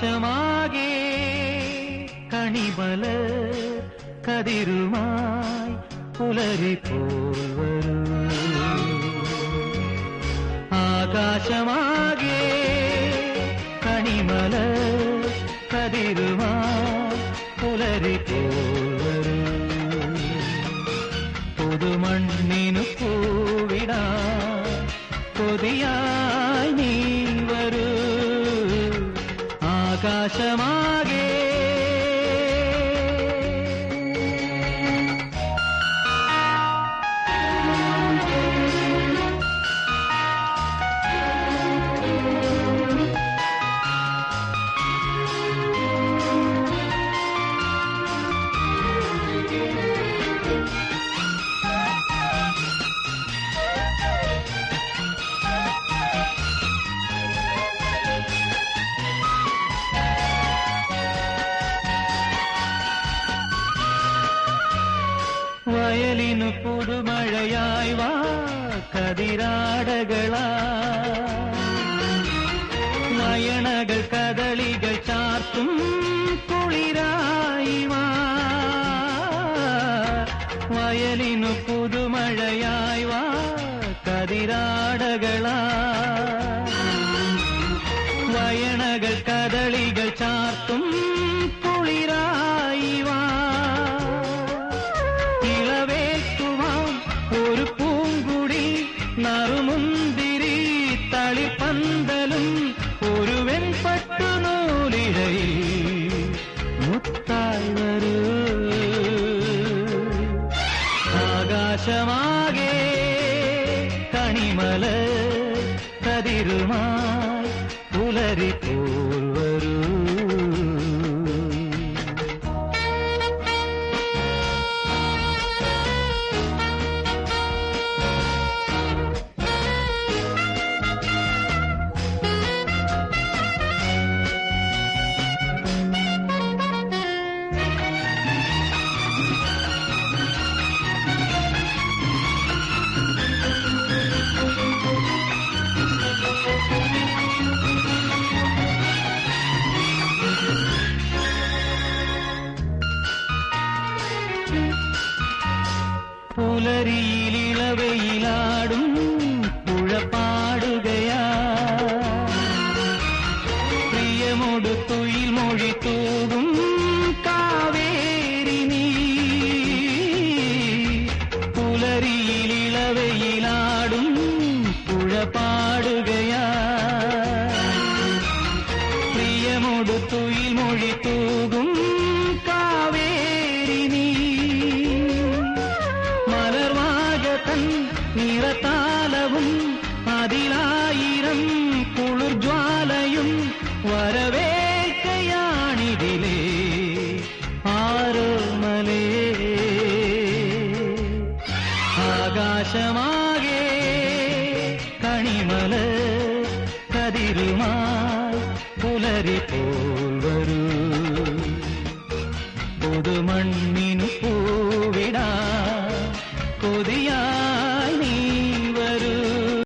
ആകാശമാകെ കണിമല കതിരുമായി പുലരിപ്പോൾ വരൂ. ആകാശമാകെ കണിമല കതിരുമായി പുലരിപ്പോൾ വരൂ. പുതുമണ്ണിനു പൂവിടാൻ കൊതിയായി നീ വരൂ. ആകാശമാകെ വയലിനു പുതുമഴയായി വാ കതിരാടകളാ. നയണകൾ കദളികൾ ചാർത്തും കുളിരായി വാ. വയലിനു പുതുമഴയായി വാ കതിരാടകളാ. നയണകൾ കദളികൾ ചാർത്തും കുളിരായി വാ. ഒരു പൂങ്കുടി നറുമുന്തിരി തളിപ്പന്തലും ഒരു വെൺപട്ടു നൂലിഴയിൽ മുത്തായി വരൂ. ആകാശമാകെ കണിമല കതിരുമായി പുലരിപ്പോൾ വരൂ. പുലരിയിലിളവയിലാടും പുഴ പാടുകയാ. പ്രിയമോട് തുയിൽ മൊഴി തൂകും കാവേരി നീ. പുലരിയിലിളവയിലാടും പുഴ പാടുകയാ. പ്രിയമോട് തുയിൽ മൊഴി തൂകും കാവേരി നീ. നിറതാലവും അതിലായിരം കുളിർജ്വാലയും വരവേൽക്കയാണിതിലേ ആരോമലേ. ആകാശമാകെ കണിമല കതിരുമായി പുലരിപ്പോൾ വരൂ. പുതുമണ്ണ്